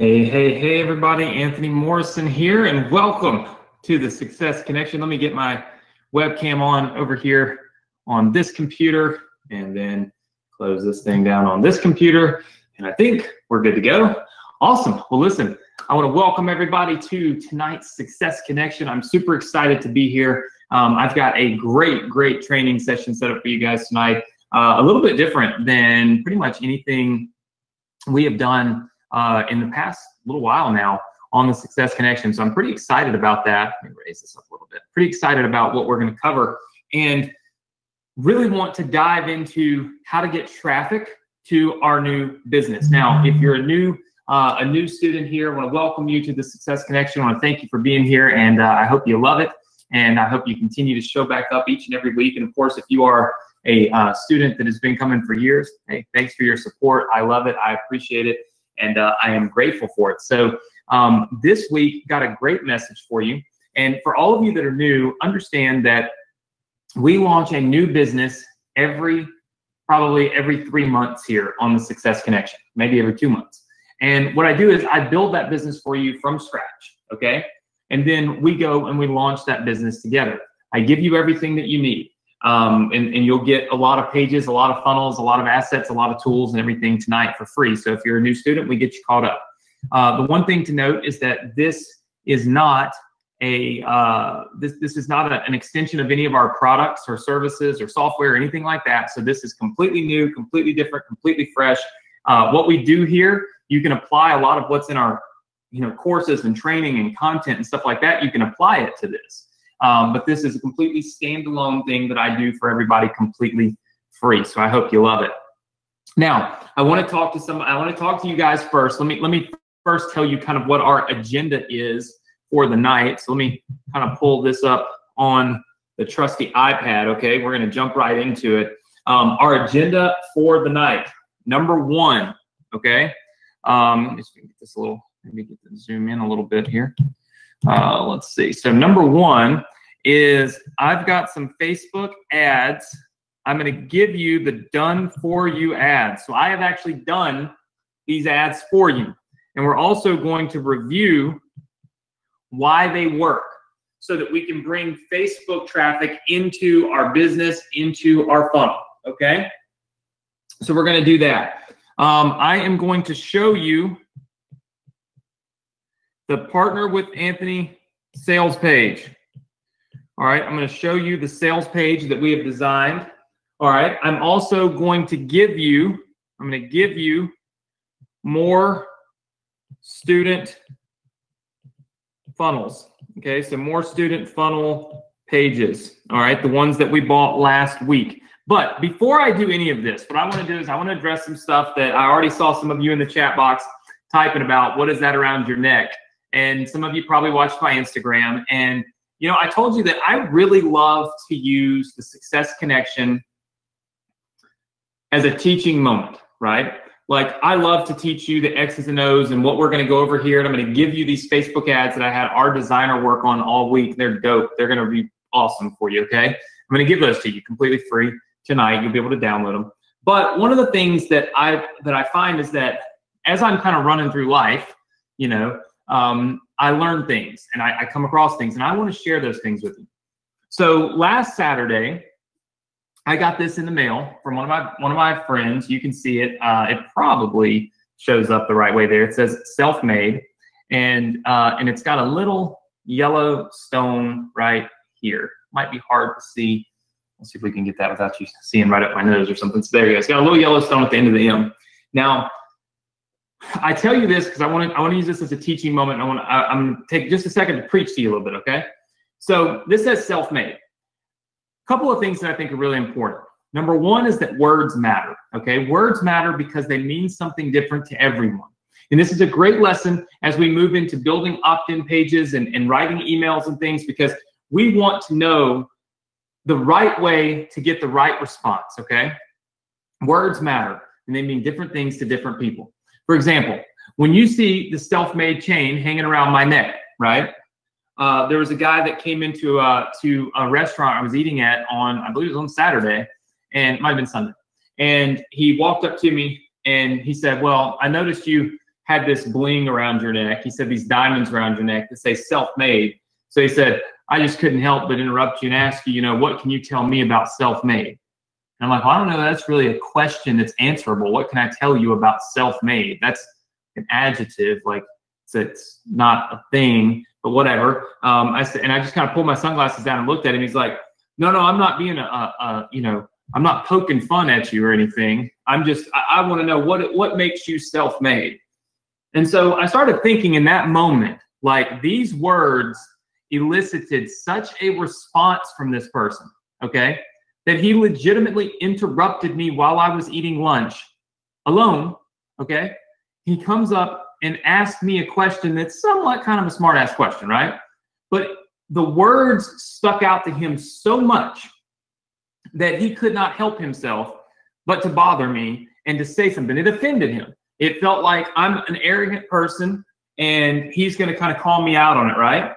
Hey, everybody. Anthony Morrison here, and welcome to the Success Connection. Let me get my webcam on over here on this computer, and then close this thing down on this computer, and I think we're good to go. Awesome. Well, listen, I want to welcome everybody to tonight's Success Connection. I'm super excited to be here. I've got a great training session set up for you guys tonight. A little bit different than pretty much anything we have done in the past little while now on the Success Connection. So I'm pretty excited about that. Let me raise this up a little bit. Pretty excited about what we're going to cover, and really want to dive into how to get traffic to our new business. Now, if you're a new student here, I want to welcome you to the Success Connection. I want to thank you for being here, and I hope you love it, and I hope you continue to show back up each and every week. And of course, if you are a student that has been coming for years, hey, thanks for your support. I love it. I appreciate it. And I am grateful for it. So this week, got a great message for you. And for all of you that are new, understand that we launch a new business probably every 3 months here on the Success Connection, maybe every 2 months. And what I do is I build that business for you from scratch, okay? And then we go and we launch that business together. I give you everything that you need. And you'll get a lot of pages, a lot of funnels, a lot of assets, a lot of tools and everything tonight for free. So if you're a new student, we get you caught up. The one thing to note is that this is not this is not an extension of any of our products or services or software or anything like that. So this is completely new, completely different, completely fresh. What we do here, you can apply a lot of what's in our courses and training and content and stuff like that. You can apply it to this. But this is a completely standalone thing that I do for everybody completely free. So I hope you love it. Now, I want to talk to you guys first. Let me first tell you kind of what our agenda is for the night. So let me kind of pull this up on the trusty iPad. Okay, we're going to jump right into it. Our agenda for the night, number one. Okay, let me just get this a little. Maybe get to zoom in a little bit here. Let's see. So number one is I've got some Facebook ads. I'm going to give you the done for you ads. So I have actually done these ads for you. And we're also going to review why they work so that we can bring Facebook traffic into our business, into our funnel. Okay? So we're going to do that. I am going to show you the Partner with Anthony sales page. All right, I'm going to show you the sales page that we have designed. All right, I'm also going to give you, more student funnels. Okay, so more student funnel pages. All right, the ones that we bought last week. But before I do any of this, what I want to do is I want to address some stuff that I already saw some of you in the chat box typing about. What is that around your neck? And some of you probably watched my Instagram. And, I told you that I really love to use the Success Connection as a teaching moment, right? Like, I love to teach you the X's and O's and what we're going to go over here. And I'm going to give you these Facebook ads that I had our designer work on all week. They're dope. They're going to be awesome for you, okay? I'm going to give those to you completely free tonight. You'll be able to download them. But one of the things that I find is that as I'm kind of running through life, I learn things and I come across things, and I want to share those things with you. So last Saturday, I got this in the mail from one of my friends. You can see it. It probably shows up the right way there. It says self-made, and it's got a little yellow stone right here. Might be hard to see. Let's see if we can get that without you seeing right up my nose or something. So there you go. It's got a little yellow stone at the end of the M. Now, I tell you this because I want to use this as a teaching moment. I'm going to take just a second to preach to you a little bit, okay? So this says self-made. A couple of things that I think are really important. Number one is that words matter, okay? Words matter because they mean something different to everyone. And this is a great lesson as we move into building opt-in pages and writing emails and things, because we want to know the right way to get the right response, okay? Words matter, and they mean different things to different people. For example, when you see the self-made chain hanging around my neck, right? There was a guy that came into to a restaurant I was eating at on, I believe it was on Saturday, and it might have been Sunday. And he walked up to me and he said, "Well, I noticed you had this bling around your neck. He said these diamonds around your neck that say self-made. So he said, I just couldn't help but interrupt you and ask you, you know, what can you tell me about self-made? And I'm like, well, I don't know. That's really a question that's answerable. What can I tell you about self-made? That's an adjective, like it's not a thing, but whatever. I said, and I just kind of pulled my sunglasses down and looked at him. He's like, no, I'm not being you know, I'm not poking fun at you or anything. I want to know what makes you self-made. And so I started thinking in that moment, like these words elicited such a response from this person, okay, that he legitimately interrupted me while I was eating lunch alone, okay? He comes up and asks me a question that's somewhat kind of a smart ass question, right? But the words stuck out to him so much that he could not help himself but to bother me and to say something. It offended him. It felt like I'm an arrogant person and he's going to kind of call me out on it, right?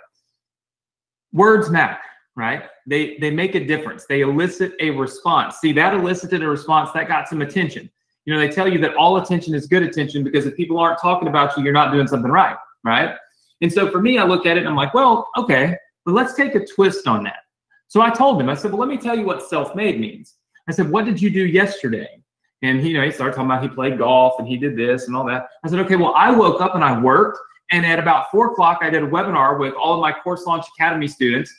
Words matter, right? They make a difference. They elicit a response. See, that elicited a response that got some attention. You know, they tell you that all attention is good attention because if people aren't talking about you, you're not doing something right, right? And so for me, I looked at it and I'm like, well, okay, but let's take a twist on that. So I told him, I said, well, let me tell you what self-made means. I said, what did you do yesterday? And he started talking about he played golf and he did this and all that. I said, okay, well, I woke up and I worked. And at about 4 o'clock, I did a webinar with all of my Course Launch Academy students.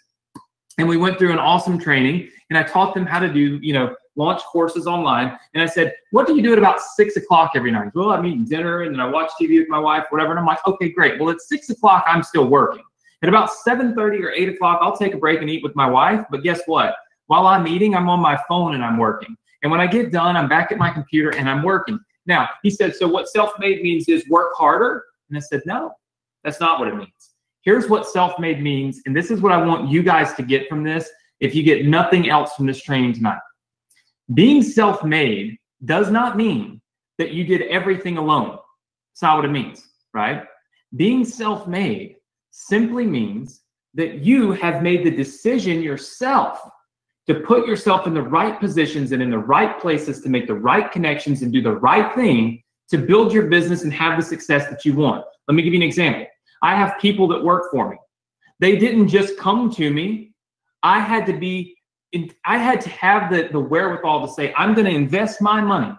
And we went through an awesome training. And I taught them how to do, you know, launch courses online. And I said, what do you do at about 6 o'clock every night? Well, I'm eating dinner and then I watch TV with my wife, whatever. And I'm like, okay, great. Well, at 6 o'clock, I'm still working. At about 7:30 or 8 o'clock, I'll take a break and eat with my wife. But guess what? While I'm eating, I'm on my phone and I'm working. And when I get done, I'm back at my computer and I'm working. Now, he said, so what self-made means is work harder? And I said, no, that's not what it means. Here's what self-made means. And this is what I want you guys to get from this if you get nothing else from this training tonight. Being self-made does not mean that you did everything alone. That's not what it means, right? Being self-made simply means that you have made the decision yourself to put yourself in the right positions and in the right places to make the right connections and do the right thing to build your business and have the success that you want. Let me give you an example. I have people that work for me. They didn't just come to me. I had to have the wherewithal to say, I'm going to invest my money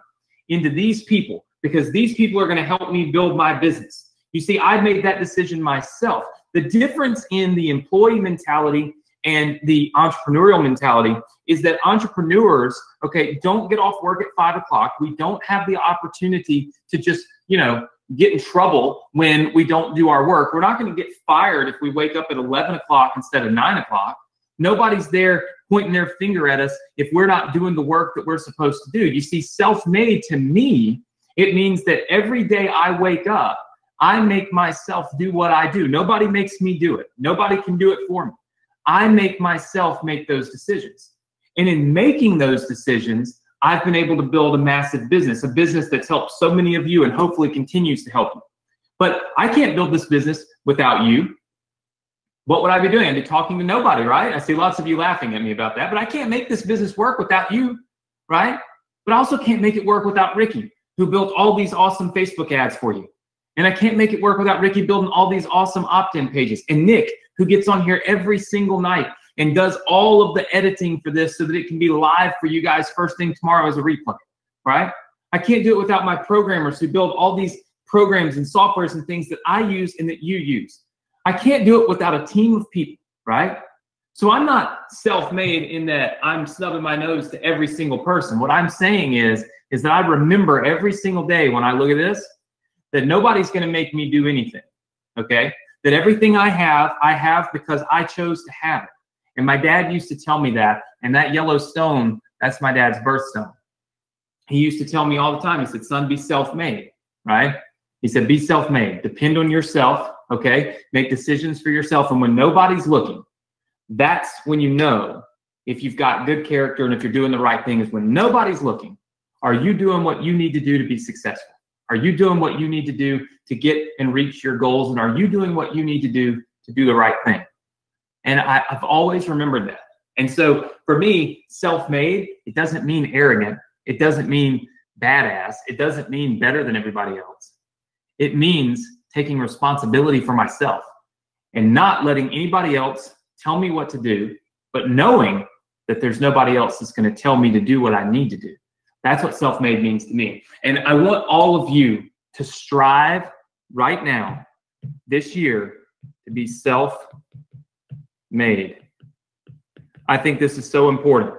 into these people because these people are going to help me build my business. You see, I made that decision myself. The difference in the employee mentality and the entrepreneurial mentality is that entrepreneurs, okay, don't get off work at 5 o'clock. We don't have the opportunity to just, you know, get in trouble when we don't do our work. We're not going to get fired if we wake up at 11 o'clock instead of 9 o'clock. Nobody's there pointing their finger at us if we're not doing the work that we're supposed to do. You see, self-made to me, it means that every day I wake up, I make myself do what I do. Nobody makes me do it. Nobody can do it for me. I make myself make those decisions. And in making those decisions, I've been able to build a massive business, a business that's helped so many of you and hopefully continues to help you. But I can't build this business without you. What would I be doing? I'd be talking to nobody, right? I see lots of you laughing at me about that, but I can't make this business work without you, right? But I also can't make it work without Ricky, who built all these awesome Facebook ads for you. And I can't make it work without Ricky building all these awesome opt-in pages. And Nick, who gets on here every single night and does all of the editing for this so that it can be live for you guys first thing tomorrow as a replay, right? I can't do it without my programmers who build all these programs and softwares and things that I use and that you use. I can't do it without a team of people, right? So I'm not self-made in that I'm snubbing my nose to every single person. What I'm saying is that I remember every single day when I look at this, that nobody's going to make me do anything, okay? That everything I have because I chose to have it. And my dad used to tell me that, and that yellow stone, that's my dad's birthstone. He used to tell me all the time, he said, son, be self-made, right? He said, be self-made, depend on yourself, okay? Make decisions for yourself, and when nobody's looking, that's when you know if you've got good character and if you're doing the right thing is when nobody's looking. Are you doing what you need to do to be successful? Are you doing what you need to do to get and reach your goals? And are you doing what you need to do the right thing? And I've always remembered that. And so for me, self-made, it doesn't mean arrogant. It doesn't mean badass. It doesn't mean better than everybody else. It means taking responsibility for myself and not letting anybody else tell me what to do, but knowing that there's nobody else that's going to tell me to do what I need to do. That's what self-made means to me. And I want all of you to strive right now, this year, to be self-made. I think this is so important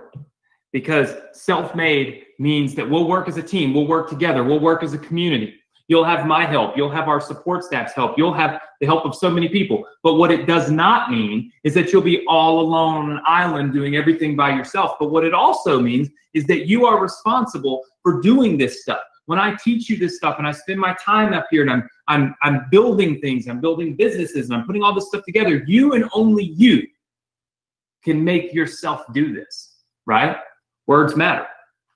because self-made means that we'll work as a team, we'll work together, we'll work as a community. You'll have my help, you'll have our support staff's help, you'll have the help of so many people. But what it does not mean is that you'll be all alone on an island doing everything by yourself. But what it also means is that you are responsible for doing this stuff. When I teach you this stuff and I spend my time up here and I'm building things, I'm building businesses, and I'm putting all this stuff together, you and only you can make yourself do this, right? Words matter,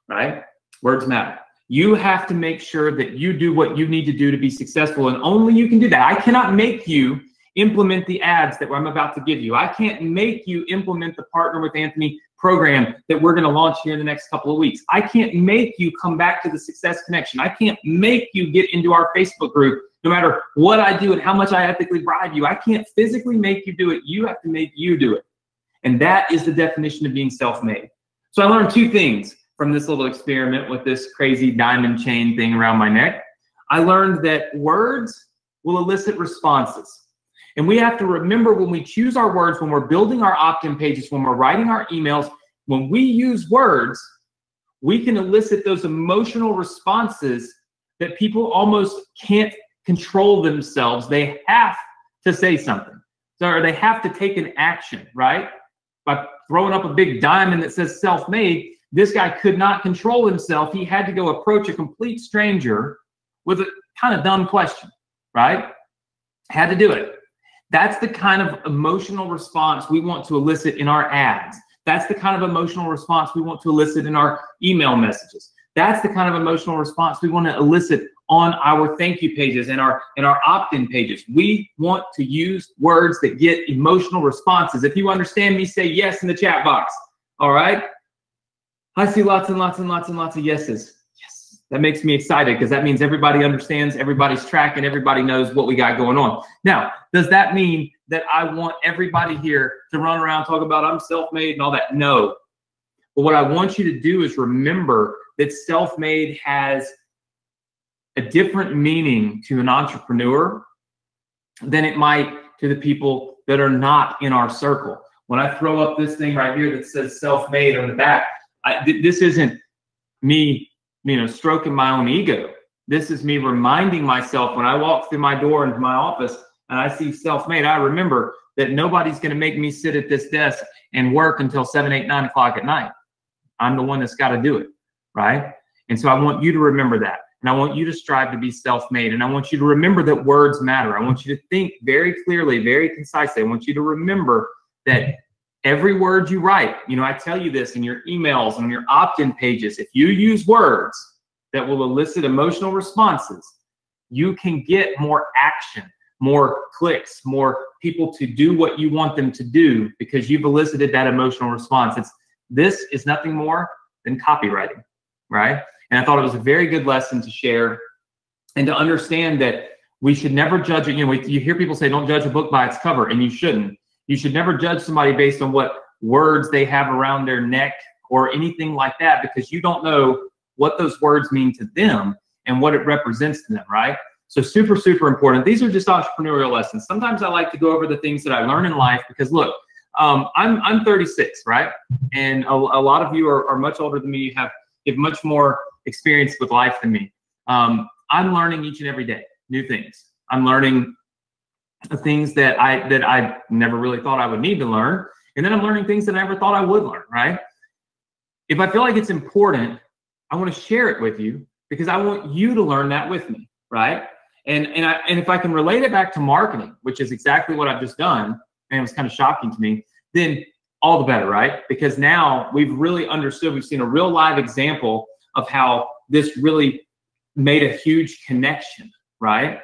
right? Words matter. You have to make sure that you do what you need to do to be successful, and only you can do that. I cannot make you implement the ads that I'm about to give you. I can't make you implement the Partner with Anthony program that we're going to launch here in the next couple of weeks. I can't make you come back to the Success Connection. I can't make you get into our Facebook group, no matter what I do and how much I ethically bribe you. I can't physically make you do it. You have to make you do it. And that is the definition of being self-made. So I learned two things from this little experiment with this crazy diamond chain thing around my neck. I learned that words will elicit responses. And we have to remember, when we choose our words, when we're building our opt-in pages, when we're writing our emails, when we use words, we can elicit those emotional responses that people almost can't control themselves. They have to say something, or they have to take an action, right? By throwing up a big diamond that says self-made, this guy could not control himself. He had to go approach a complete stranger with a kind of dumb question, right? Had to do it. That's the kind of emotional response we want to elicit in our ads. That's the kind of emotional response we want to elicit in our email messages. That's the kind of emotional response we want to elicit on our thank you pages and our opt-in pages. We want to use words that get emotional responses. If you understand me, say yes in the chat box. All right? I see lots and lots and lots and lots of yeses. Yes, that makes me excited because that means everybody understands, everybody's tracking, everybody knows what we got going on. Now, does that mean that I want everybody here to run around, talk about I'm self-made and all that? No. But what I want you to do is remember that self-made has a different meaning to an entrepreneur than it might to the people that are not in our circle. When I throw up this thing right here that says self-made on the back, this isn't me, stroking my own ego. This is me reminding myself when I walk through my door into my office and I see self-made, I remember that nobody's going to make me sit at this desk and work until 7, 8, 9 o'clock at night. I'm the one that's got to do it, right? And so I want you to remember that. And I want you to strive to be self-made. And I want you to remember that words matter. I want you to think very clearly, very concisely. I want you to remember that every word you write, I tell you this in your emails and on your opt-in pages, if you use words that will elicit emotional responses, you can get more action, more clicks, more people to do what you want them to do because you've elicited that emotional response. This is nothing more than copywriting, right? And I thought it was a very good lesson to share and to understand that we should never judge it. You hear people say, don't judge a book by its cover, and you shouldn't. You should never judge somebody based on what words they have around their neck or anything like that, because you don't know what those words mean to them and what it represents to them, right? So super, super important. These are just entrepreneurial lessons. Sometimes I like to go over the things that I learn in life because, look, I'm 36, right? And a lot of you are much older than me. You have much more experience with life than me. I'm learning each and every day new things. I'm learning things that I never really thought I would need to learn. And then I'm learning things that I never thought I would learn, right? If I feel like it's important, I want to share it with you because I want you to learn that with me, right? And if I can relate it back to marketing, which is exactly what I've just done, and it was kind of shocking to me, then all the better, right? Because now we've really understood, we've seen a real live example of how this really made a huge connection, right?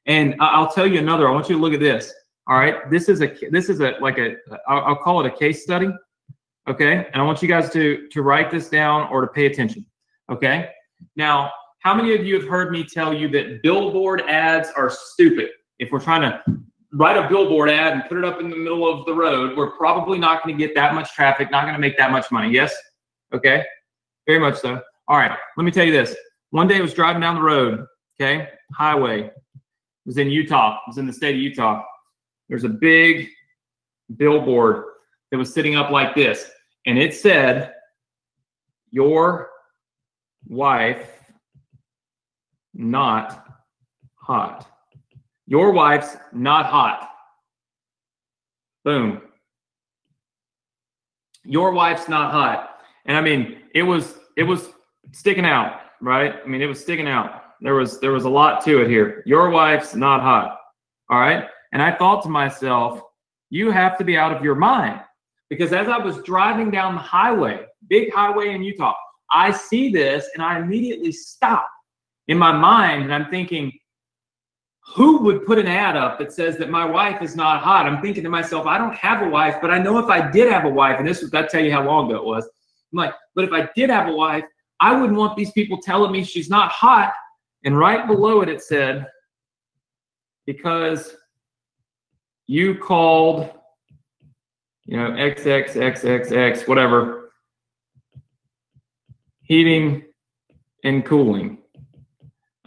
And I'll tell you another. I want you to look at this. All right, this is I'll call it a case study. Okay, and I want you guys to write this down or to pay attention. Okay, now how many of you have heard me tell you that billboard ads are stupid? If we're trying to write a billboard ad and put it up in the middle of the road, we're probably not going to get that much traffic, not going to make that much money. Yes? Okay. Very much so. All right. Let me tell you this. One day I was driving down the road, okay, highway. It was in Utah. It was in the state of Utah. There's a big billboard that was sitting up like this, and it said, "Your wife not hot. Your wife's not hot." Boom. Your wife's not hot. And I mean, it was sticking out, right? I mean, it was sticking out. There was a lot to it here. Your wife's not hot. All right. And I thought to myself, you have to be out of your mind, because as I was driving down the highway, big highway in Utah, I see this and I immediately stop in my mind, and I'm thinking, who would put an ad up that says that my wife is not hot? I'm thinking to myself, I don't have a wife, but I know if I did have a wife, and I'll tell you how long ago it was. I'm like, but if I did have a wife, I wouldn't want these people telling me she's not hot. And right below it, it said, because you called, XXXXX, whatever, heating and cooling.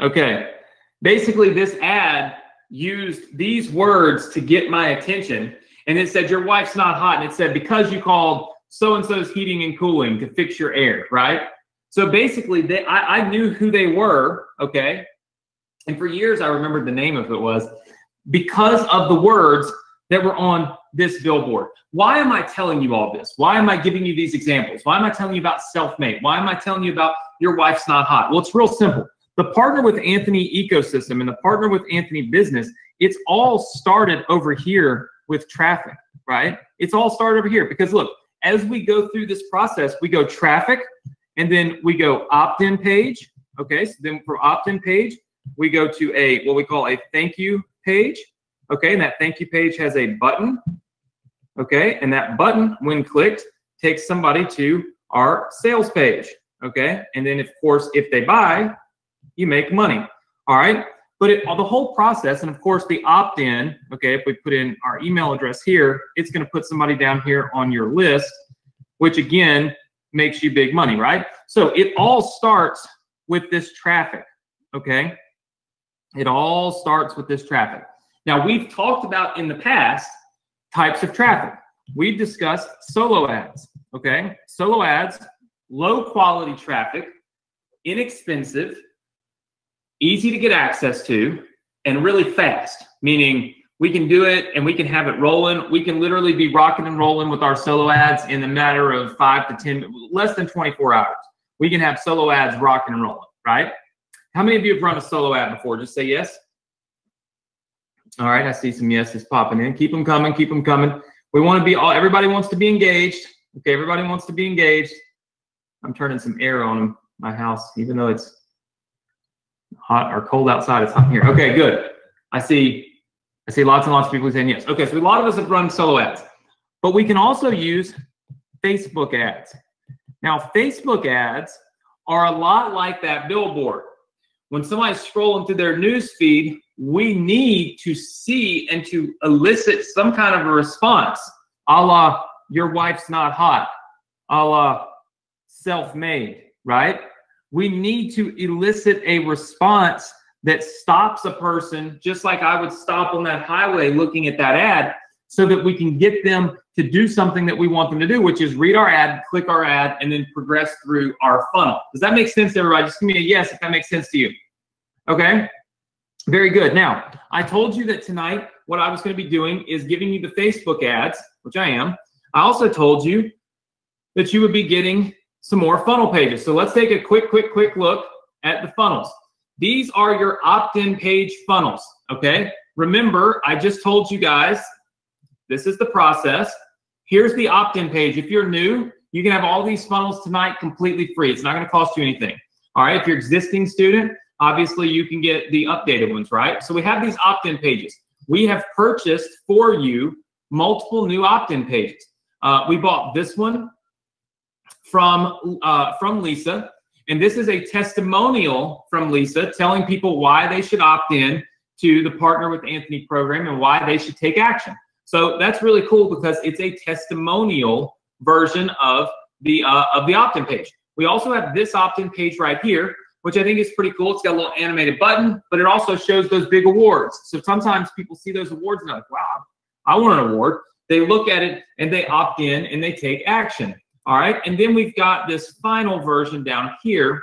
Okay. Basically, this ad used these words to get my attention. And it said, your wife's not hot. And it said, because you called so-and-so's heating and cooling to fix your air, right? So basically, I knew who they were, okay? And for years, I remembered the name of it was because of the words that were on this billboard. Why am I telling you all this? Why am I giving you these examples? Why am I telling you about self-made? Why am I telling you about your wife's not hot? Well, it's real simple. The Partner with Anthony ecosystem and the Partner with Anthony business, it's all started over here with traffic, right? It's all started over here because look, as we go through this process, we go traffic, and then we go opt-in page. Okay, so then for opt-in page, we go to what we call a thank you page. Okay, and that thank you page has a button. Okay, and that button, when clicked, takes somebody to our sales page. Okay, and then of course, if they buy, you make money. All right, but the whole process, and of course the opt-in, okay, if we put in our email address here, it's going to put somebody down here on your list, which again makes you big money, right? So it all starts with this traffic, okay? It all starts with this traffic. Now, we've talked about in the past types of traffic. We've discussed solo ads, okay? Solo ads, low quality traffic, inexpensive, easy to get access to, and really fast, meaning we can do it and we can have it rolling. We can literally be rocking and rolling with our solo ads in a matter of 5 to 10, less than 24 hours. We can have solo ads rocking and rolling, right? How many of you have run a solo ad before? Just say yes. All right, I see some yeses popping in. Keep them coming, keep them coming. We want to be everybody wants to be engaged. Okay, everybody wants to be engaged. I'm turning some air on my house, even though it's hot or cold outside, it's hot here. Okay, good. I see lots and lots of people saying yes. Okay, so a lot of us have run solo ads, but we can also use Facebook ads. Now, Facebook ads are a lot like that billboard. When somebody's scrolling through their news feed, we need to see and to elicit some kind of a response, a la your wife's not hot, a la self-made, right? We need to elicit a response that stops a person, just like I would stop on that highway looking at that ad, so that we can get them to do something that we want them to do, which is read our ad, click our ad, and then progress through our funnel. Does that make sense to everybody? Just give me a yes if that makes sense to you. Okay? Very good. Now, I told you that tonight what I was going to be doing is giving you the Facebook ads, which I am. I also told you that you would be getting some more funnel pages. So let's take a quick look at the funnels. These are your opt-in page funnels, okay? Remember, I just told you guys, this is the process. Here's the opt-in page. If you're new, you can have all these funnels tonight completely free. It's not going to cost you anything. All right, if you're an existing student, obviously you can get the updated ones, right? So we have these opt-in pages. We have purchased for you multiple new opt-in pages. We bought this one from Lisa. And this is a testimonial from Lisa telling people why they should opt in to the Partner with Anthony program and why they should take action. So that's really cool because it's a testimonial version of the opt-in page. We also have this opt-in page right here, which I think is pretty cool. It's got a little animated button, but it also shows those big awards. So sometimes people see those awards and they're like, wow, I want an award. They look at it and they opt in and they take action. All right. And then we've got this final version down here,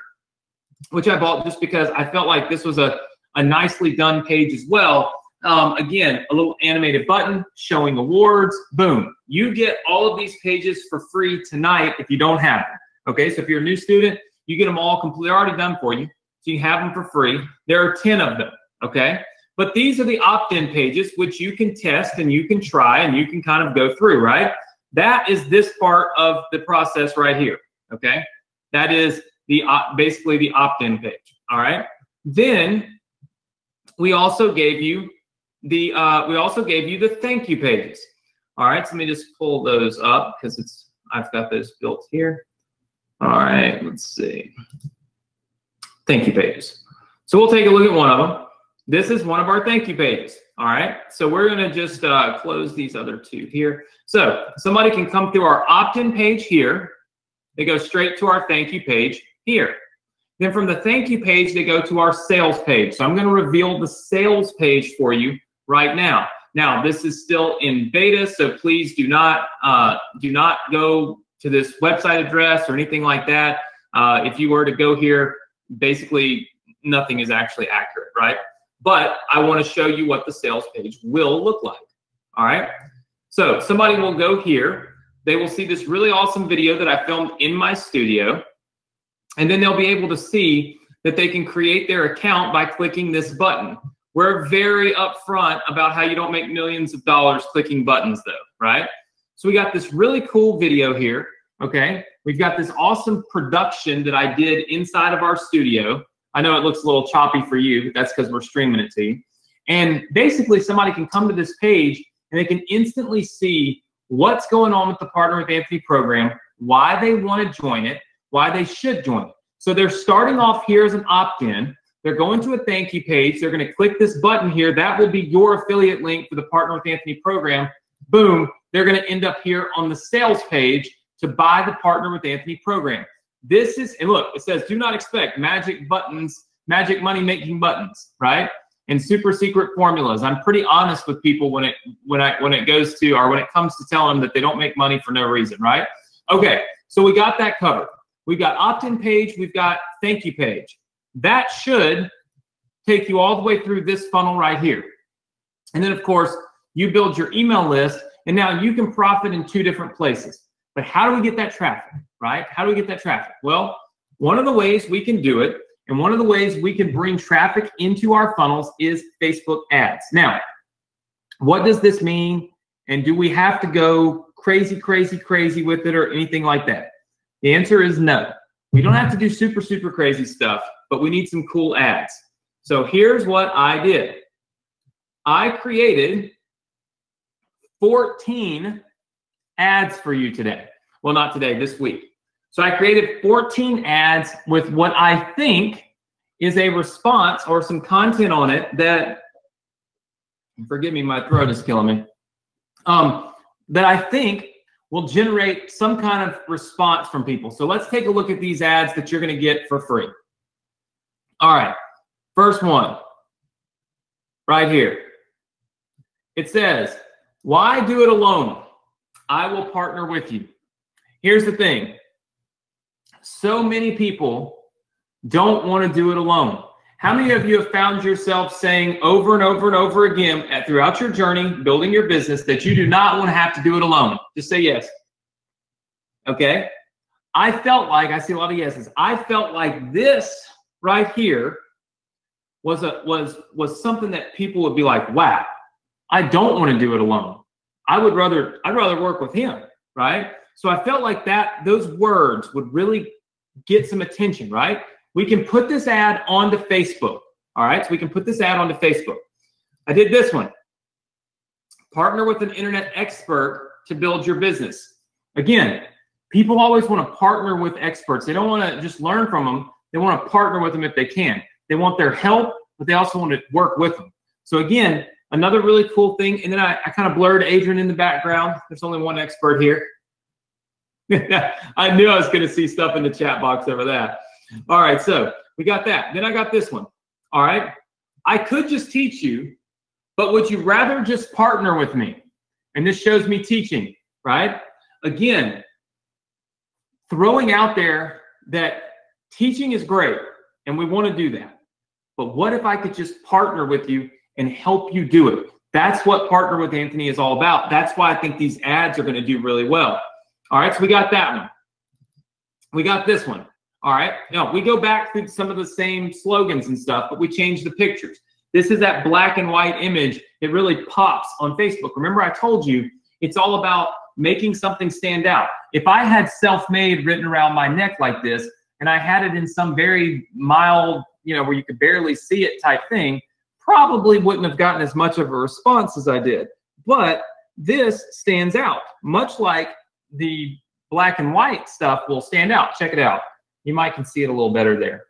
which I bought just because I felt like this was a nicely done page as well. Again, a little animated button showing awards. Boom. You get all of these pages for free tonight if you don't have them. Okay. So if you're a new student, you get them all completely already done for you. So you have them for free. There are 10 of them. Okay. But these are the opt-in pages, which you can test and you can try and you can kind of go through, right? That is this part of the process right here. Okay. That is the basically the opt-in page. All right. Then we also gave you the thank you pages. All right. So let me just pull those up because I've got those built here. All right, let's see. Thank you pages. So we'll take a look at one of them. This is one of our thank you pages. All right, so we're going to just close these other two here. So somebody can come through our opt-in page here. They go straight to our thank you page here. Then from the thank you page, they go to our sales page. So I'm going to reveal the sales page for you right now. Now, this is still in beta, so please do not go to this website address or anything like that. If you were to go here, basically nothing is actually accurate, right? But I want to show you what the sales page will look like. All right. So somebody will go here. They will see this really awesome video that I filmed in my studio. And then they'll be able to see that they can create their account by clicking this button. We're very upfront about how you don't make millions of dollars clicking buttons though, right? So we got this really cool video here, okay? We've got this awesome production that I did inside of our studio. I know it looks a little choppy for you, but that's because we're streaming it to you. And basically somebody can come to this page and they can instantly see what's going on with the Partner with Anthony program, why they want to join it, why they should join it. So they're starting off here as an opt-in. They're going to a thank you page. They're going to click this button here. That will be your affiliate link for the Partner with Anthony program. Boom. They're going to end up here on the sales page to buy the Partner with Anthony program. This is, and look, it says, do not expect magic buttons, magic money making buttons, right? And super secret formulas. I'm pretty honest with people when it goes to, or when it comes to telling them that they don't make money for no reason, right? Okay, so we got that covered. We've got opt-in page, we've got thank you page. That should take you all the way through this funnel right here. And then of course, you build your email list, and now you can profit in two different places. But how do we get that traffic, right? How do we get that traffic? Well, one of the ways we can do it, and one of the ways we can bring traffic into our funnels is Facebook ads. Now, what does this mean? And do we have to go crazy, crazy, crazy with it or anything like that? The answer is no. We don't have to do super, super crazy stuff, but we need some cool ads. So here's what I did. I created 14 ads for you today. Well, not today, this week. So I created 14 ads with what I think is a response or some content on it that, forgive me, my throat is killing me, that I think will generate some kind of response from people. So let's take a look at these ads that you're going to get for free. All right, first one right here. It says, why do it alone? I will partner with you. Here's the thing. So many people don't want to do it alone. How many of you have found yourself saying over and over and over again throughout your journey, building your business, that you do not want to have to do it alone? Just say yes. Okay. I felt like, I see a lot of yeses. I felt like this right here was something that people would be like, wow, I don't want to do it alone. I'd rather work with him, right? So I felt like those words would really get some attention, right? We can put this ad onto Facebook, all right? So we can put this ad onto Facebook. I did this one. Partner with an internet expert to build your business. Again, people always want to partner with experts. They don't want to just learn from them. They want to partner with them if they can. They want their help, but they also want to work with them. So again, another really cool thing. And then I kind of blurred Adrian in the background. There's only one expert here. I knew I was going to see stuff in the chat box over that. All right, so we got that. Then I got this one. All right, I could just teach you, but would you rather just partner with me? And this shows me teaching, right? Again, throwing out there that teaching is great, and we want to do that. But what if I could just partner with you and help you do it? That's what Partner with Anthony is all about. That's why I think these ads are going to do really well. All right, so we got that one. We got this one. All right, now we go back through some of the same slogans and stuff, but we changed the pictures. This is that black and white image. It really pops on Facebook. Remember, I told you it's all about making something stand out. If I had self-made written around my neck like this, and I had it in some very mild, you know, where you could barely see it type thing, probably wouldn't have gotten as much of a response as I did. But this stands out, much like the black and white stuff will stand out. Check it out. You might can see it a little better there,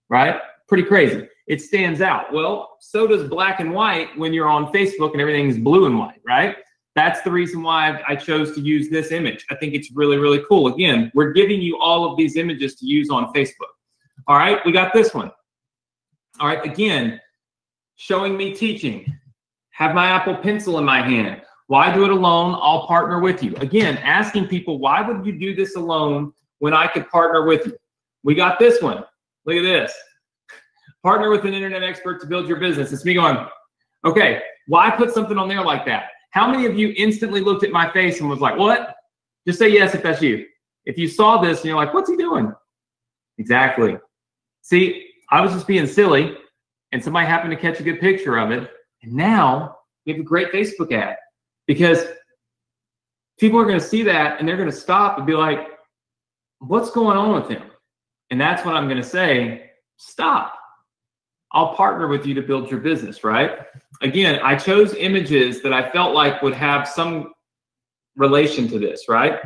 right? Pretty crazy. It stands out. Well, so does black and white when you're on Facebook and everything's blue and white, right? That's the reason why I chose to use this image. I think it's really, really cool. Again, we're giving you all of these images to use on Facebook. All right, we got this one. All right, again, showing me teaching. Have my Apple Pencil in my hand. Why do it alone? I'll partner with you. Again, asking people, why would you do this alone when I could partner with you? We got this one. Look at this. Partner with an internet expert to build your business. It's me going, okay, why put something on there like that? How many of you instantly looked at my face and was like, what? Just say yes if that's you. If you saw this and you're like, what's he doing? Exactly. See, I was just being silly and somebody happened to catch a good picture of it. And now we have a great Facebook ad because people are going to see that and they're going to stop and be like, what's going on with him? And that's what I'm going to say, stop. I'll partner with you to build your business, right? Again, I chose images that I felt like would have some relation to this, right?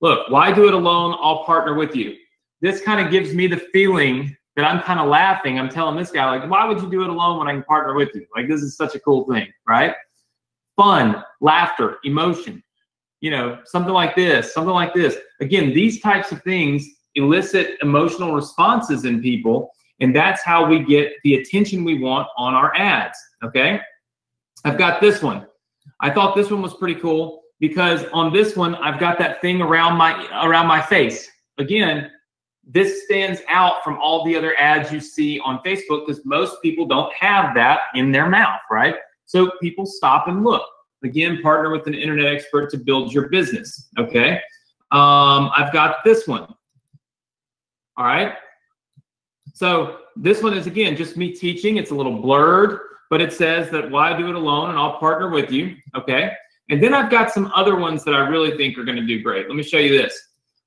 Look, why do it alone? I'll partner with you. This kind of gives me the feeling that I'm kind of laughing. I'm telling this guy, like, why would you do it alone when I can partner with you? Like, this is such a cool thing, right? Fun, laughter, emotion, you know, something like this, something like this. Again, these types of things elicit emotional responses in people, and that's how we get the attention we want on our ads, okay? I've got this one. I thought this one was pretty cool because on this one, I've got that thing around my face. Again, this stands out from all the other ads you see on Facebook because most people don't have that in their mouth, right? So people stop and look. Again, partner with an internet expert to build your business, okay? I've got this one, all right? So this one is, again, just me teaching. It's a little blurred, but it says that why do it alone and I'll partner with you, okay? And then I've got some other ones that I really think are gonna do great. Let me show you this.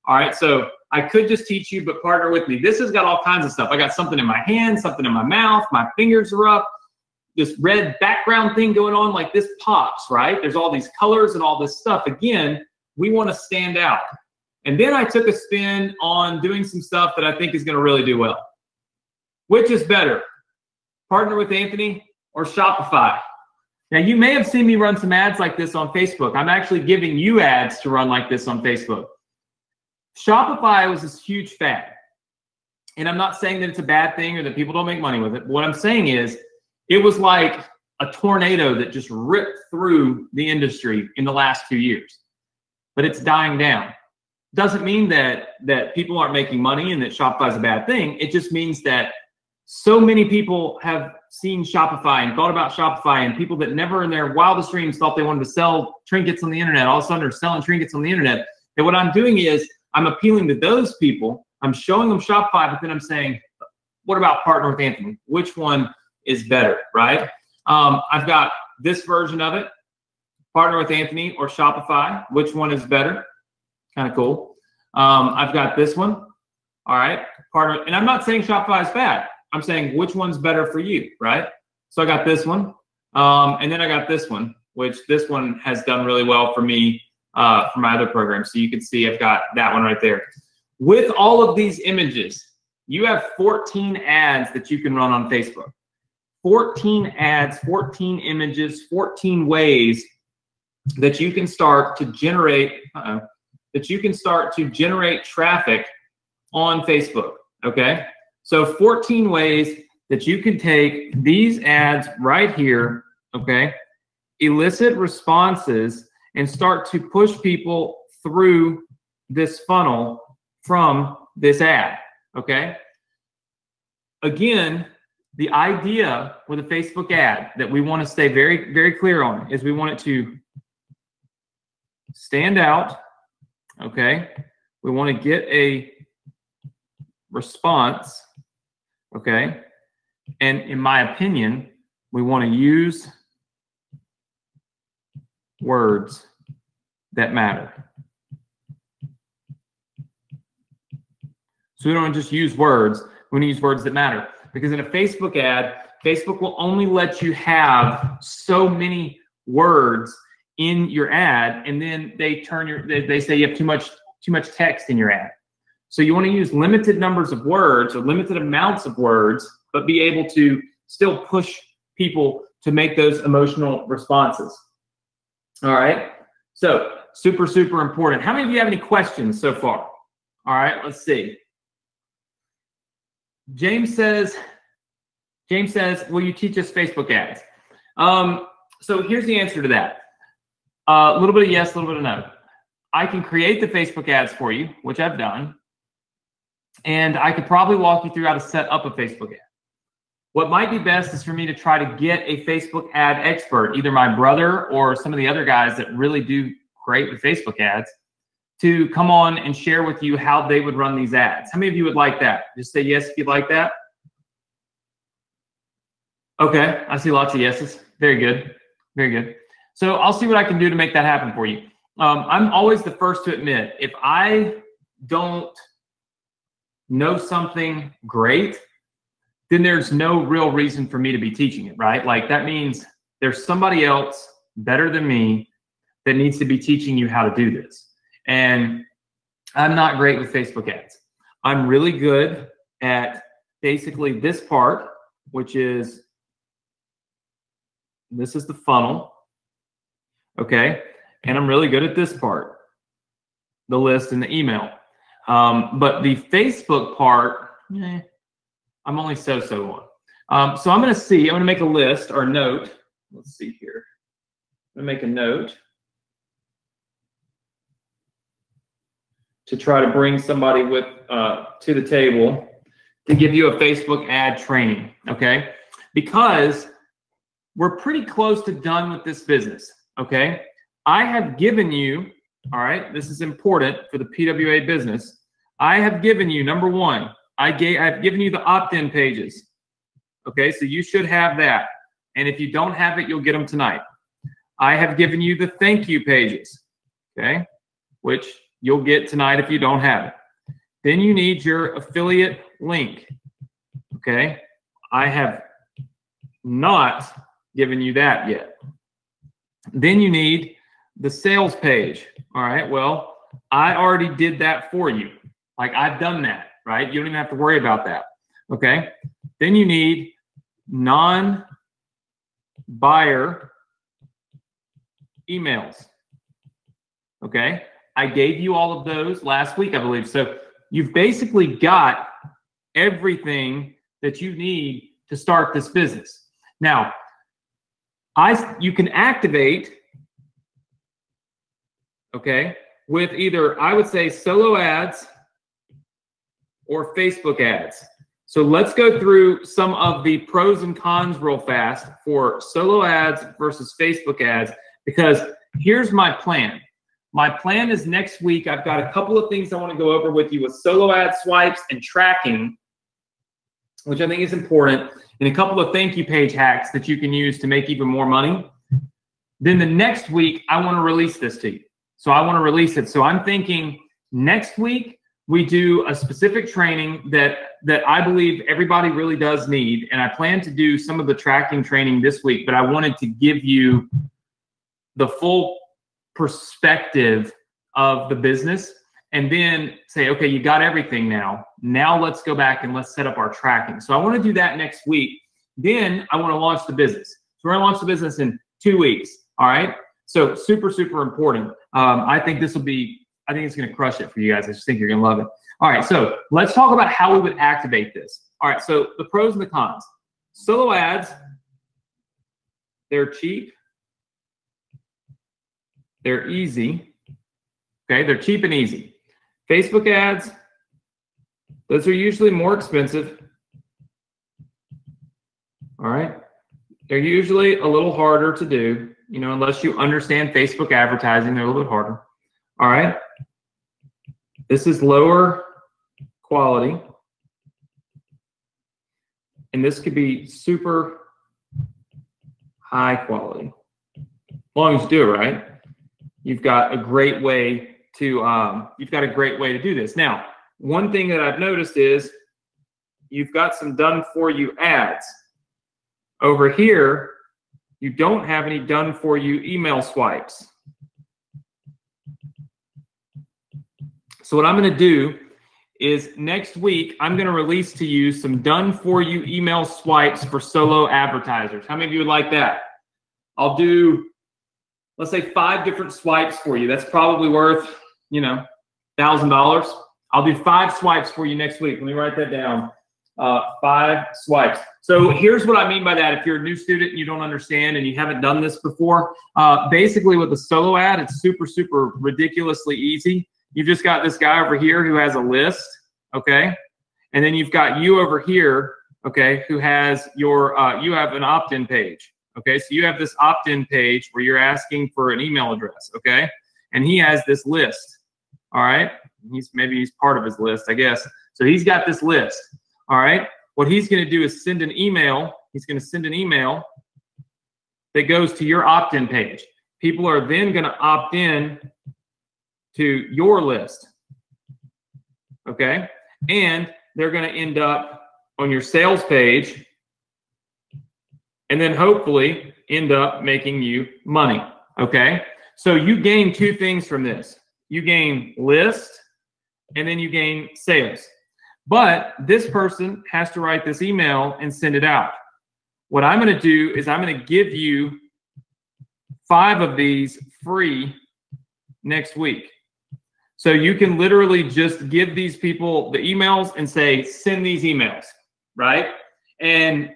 All right, so I could just teach you, but partner with me. This has got all kinds of stuff. I got something in my hand, something in my mouth, my fingers are up, this red background thing going on, like this pops, right? There's all these colors and all this stuff. Again, we wanna stand out. And then I took a spin on doing some stuff that I think is gonna really do well. Which is better, Partner with Anthony or Shopify? Now, you may have seen me run some ads like this on Facebook. I'm actually giving you ads to run like this on Facebook. Shopify was this huge fad. And I'm not saying that it's a bad thing or that people don't make money with it. What I'm saying is it was like a tornado that just ripped through the industry in the last 2 years. But it's dying down. Doesn't mean that people aren't making money and that Shopify is a bad thing. It just means that so many people have seen Shopify and thought about Shopify, and people that never in their wildest dreams thought they wanted to sell trinkets on the internet, all of a sudden they're selling trinkets on the internet. And what I'm doing is I'm appealing to those people. I'm showing them Shopify, but then I'm saying, what about Partner with Anthony? Which one is better, right? I've got this version of it, Partner with Anthony or Shopify. Which one is better? Kind of cool. I've got this one. All right, partner, and I'm not saying Shopify is bad. I'm saying which one's better for you, right? So I got this one, and then I got this one, which this one has done really well for me for my other program. So you can see I've got that one right there. With all of these images, You have 14 ads that you can run on Facebook. 14 ads, 14 images, 14 ways that you can start to generate traffic on Facebook. Okay, so 14 ways that you can take these ads right here, okay, elicit responses and start to push people through this funnel from this ad. Okay, again, the idea with a Facebook ad that we want to stay very, very clear on is we want it to stand out. Okay, we want to get a response. Okay, and in my opinion, we want to use words that matter. So we don't just use words, we want to use words that matter. Because in a Facebook ad, Facebook will only let you have so many words in your ad, and then they say you have too much text in your ad. So you want to use limited numbers of words or limited amounts of words, but be able to still push people to make those emotional responses. All right. So super, super important. How many of you have any questions so far? All right, let's see. James says, will you teach us Facebook ads? So here's the answer to that. A little bit of yes, a little bit of no. I can create the Facebook ads for you, which I've done. And I could probably walk you through how to set up a Facebook ad. What might be best is for me to try to get a Facebook ad expert, either my brother or some of the other guys that really do great with Facebook ads, to come on and share with you how they would run these ads. How many of you would like that? Just say yes if you'd like that. Okay, I see lots of yeses. Very good, very good. So I'll see what I can do to make that happen for you. I'm always the first to admit, if I don't know something great, then there's no real reason for me to be teaching it, right? Like that means there's somebody else better than me that needs to be teaching you how to do this. And I'm not great with Facebook ads. I'm really good at basically this part, which is, this is the funnel, okay? And I'm really good at this part, the list and the email. But the Facebook part, I'm only so-so on. So I'm gonna make a list or a note. Let's see here. I'm gonna make a note to try to bring somebody with to the table to give you a Facebook ad training, okay? Because we're pretty close to done with this business, okay? I have given you, all right, this is important for the PWA business. I have given you, number one, I've given you the opt-in pages, okay? So you should have that. And if you don't have it, you'll get them tonight. I have given you the thank you pages, okay? Which you'll get tonight if you don't have it. Then you need your affiliate link, okay? I have not given you that yet. Then you need the sales page, all right? Well, I already did that for you. Like I've done that, right? You don't even have to worry about that, okay? Then you need non-buyer emails, okay? I gave you all of those last week, I believe. So you've basically got everything that you need to start this business. Now, you can activate, okay, with either, I would say, solo ads or Facebook ads. So let's go through some of the pros and cons real fast for solo ads versus Facebook ads, because here's my plan. My plan is next week, I've got a couple of things I want to go over with you with solo ad swipes and tracking, which I think is important, and a couple of thank you page hacks that you can use to make even more money. Then the next week, I want to release this to you. So I want to release it. So I'm thinking next week, we do a specific training that I believe everybody really does need. And I plan to do some of the tracking training this week, but I wanted to give you the full perspective of the business and then say, okay, you got everything now. Now let's go back and let's set up our tracking. So I want to do that next week. Then I want to launch the business. So we're going to launch the business in 2 weeks. All right. So super, super important. I think it's going to crush it for you guys. I just think you're going to love it. All right. So let's talk about how we would activate this. All right. So the pros and the cons. Solo ads, they're cheap. They're easy. Okay. They're cheap and easy. Facebook ads, those are usually more expensive. All right. They're usually a little harder to do, you know, unless you understand Facebook advertising, they're a little bit harder. All right. This is lower quality. And this could be super high quality. As long as you do it right, you've got a great way to do this. Now, one thing that I've noticed is you've got some done for you ads. Over here, you don't have any done for you email swipes. So what I'm going to do is next week, I'm going to release to you some done for you email swipes for solo advertisers. How many of you would like that? I'll do, let's say 5 different swipes for you. That's probably worth, you know, $1,000. I'll do 5 swipes for you next week. Let me write that down. 5 swipes. So here's what I mean by that. If you're a new student and you don't understand and you haven't done this before, basically with a solo ad, it's super, super ridiculously easy. You've just got this guy over here who has a list, okay? And then you've got you over here, okay, who has your, you have an opt-in page, okay? So you have this opt-in page where you're asking for an email address, okay? And he has this list, all right? Maybe he's part of his list, I guess. So he's got this list, all right? What he's going to do is send an email. He's going to send an email that goes to your opt-in page. People are then going to opt in to your list, okay? And they're going to end up on your sales page and then hopefully end up making you money, okay? So you gain 2 things from this. You gain list and then you gain sales. But this person has to write this email and send it out. What I'm going to do is I'm going to give you 5 of these free next week. So you can literally just give these people the emails and say, send these emails, right? And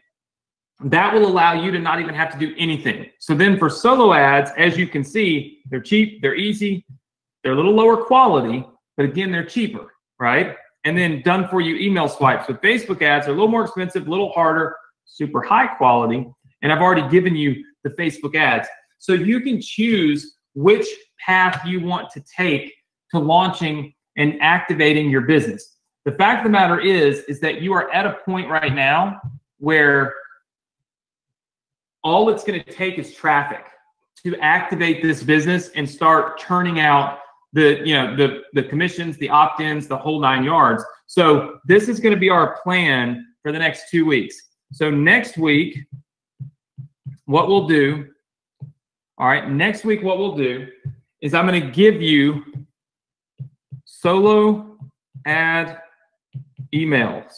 that will allow you to not even have to do anything. So then for solo ads, as you can see, they're cheap, they're easy, they're a little lower quality, but again, they're cheaper, right? And then done for you email swipes. With Facebook ads, they're a little more expensive, a little harder, super high quality. And I've already given you the Facebook ads. So you can choose which path you want to take to launching and activating your business. The fact of the matter is that you are at a point right now where all it's going to take is traffic to activate this business and start churning out the commissions, the opt-ins, the whole 9 yards. So this is going to be our plan for the next 2 weeks. So next week, what we'll do, all right, next week what we'll do is I'm going to give you solo ad emails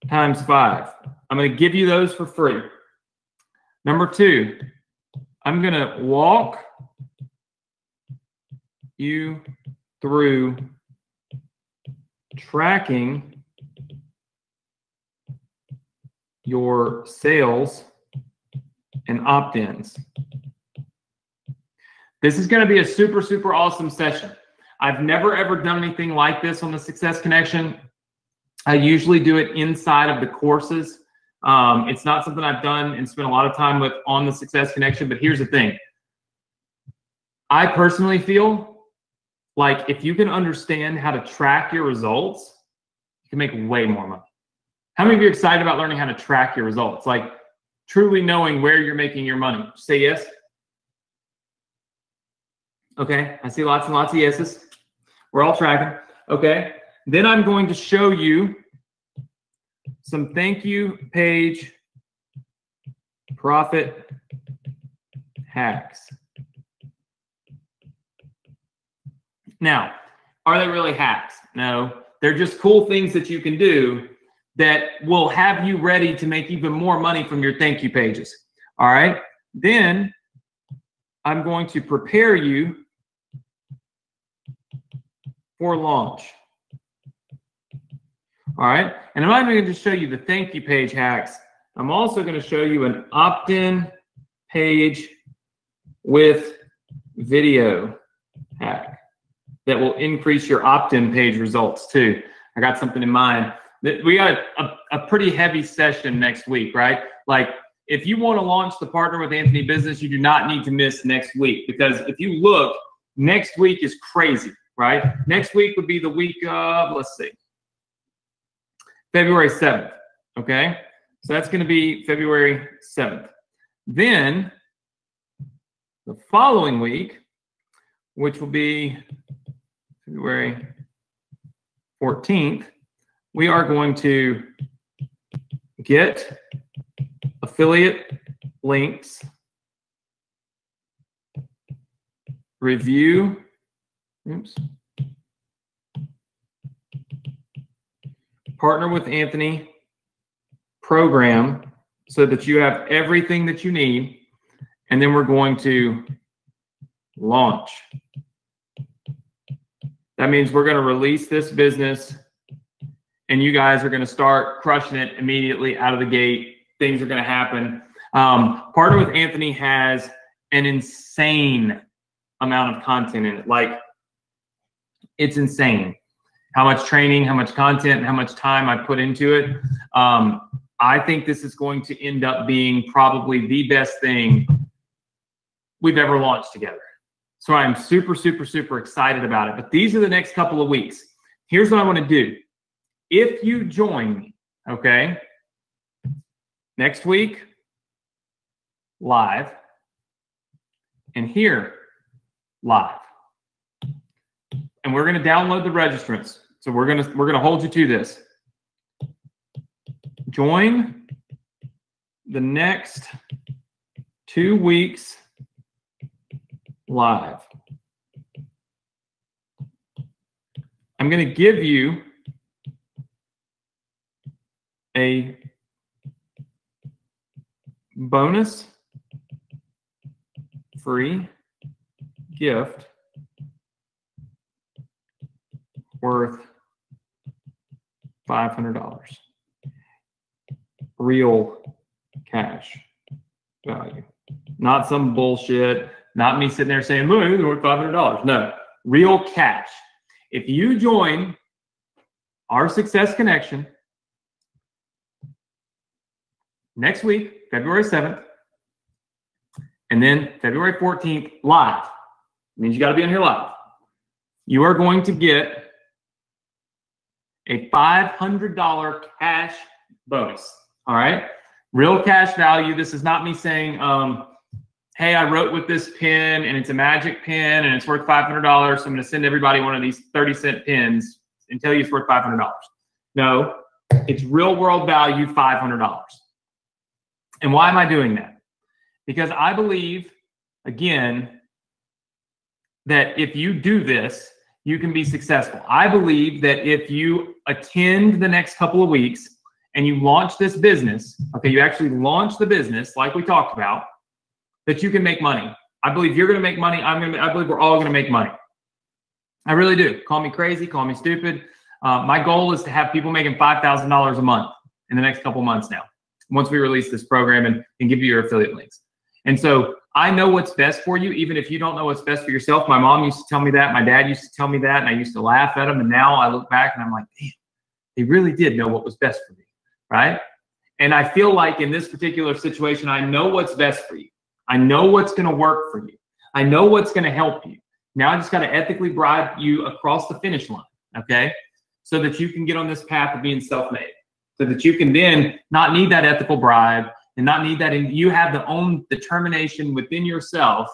times 5. I'm going to give you those for free. Number 2, I'm going to walk you through tracking your sales and opt-ins. This is going to be a super, super awesome session. I've never ever done anything like this on the Success Connection. I usually do it inside of the courses. It's not something I've done and spent a lot of time with on the Success Connection, but here's the thing. I personally feel like if you can understand how to track your results, you can make way more money. How many of you are excited about learning how to track your results? Like truly knowing where you're making your money? Say yes. Okay, I see lots and lots of yeses. We're all tracking. Okay, then I'm going to show you some thank you page profit hacks. Now, are they really hacks? No, they're just cool things that you can do that will have you ready to make even more money from your thank you pages. All right. Then I'm going to prepare you for launch. All right. And I'm not even going to just show you the thank you page hacks. I'm also going to show you an opt-in page with video hack that will increase your opt-in page results too. I got something in mind. We got a pretty heavy session next week, right? Like if you want to launch the Partner with Anthony business, you do not need to miss next week, because if you look, next week is crazy, right? Next week would be the week of, let's see, February 7th, okay? So that's going to be February 7th. Then the following week, which will be February 14th, we are going to get affiliate links, review, Partner with Anthony program so that you have everything that you need, and then we're going to launch. That means we're going to release this business and you guys are going to start crushing it immediately out of the gate. Things are going to happen. Partner with Anthony has an insane amount of content in it. Like, it's insane how much training, how much content, and how much time I put into it. I think this is going to end up being probably the best thing we've ever launched together. So I'm super, super, super excited about it. But these are the next couple of weeks. Here's what I want to do. If you join me, okay, next week, live, and here, live. And we're going to download the registrants. So we're going to hold you to this. Join the next 2 weeks live. I'm going to give you a bonus free gift worth $500. Real cash value. Not some bullshit. Not me sitting there saying, look, it's worth $500. No, real cash. If you join our Success Connection next week, February 7th, and then February 14th, live, it means you got to be on here live, you are going to get a $500 cash bonus. All right? Real cash value. This is not me saying, hey, I wrote with this pen and it's a magic pen and it's worth $500. So I'm going to send everybody one of these 30-cent pens and tell you it's worth $500. No, it's real world value, $500. And why am I doing that? Because I believe, again, that if you do this, you can be successful. I believe that if you attend the next couple of weeks and you launch this business, okay, you actually launch the business like we talked about, that you can make money. I believe you're going to make money. I believe we're all going to make money. I really do. Call me crazy, call me stupid. My goal is to have people making $5,000 a month in the next couple months now, once we release this program and give you your affiliate links. And so I know what's best for you, even if you don't know what's best for yourself. My mom used to tell me that. My dad used to tell me that. And I used to laugh at them. And now I look back and I'm like, damn, they really did know what was best for me, right? And I feel like in this particular situation, I know what's best for you. I know what's going to work for you. I know what's going to help you. Now I just got to ethically bribe you across the finish line, okay? So that you can get on this path of being self-made. So that you can then not need that ethical bribe and not need that. And you have the own determination within yourself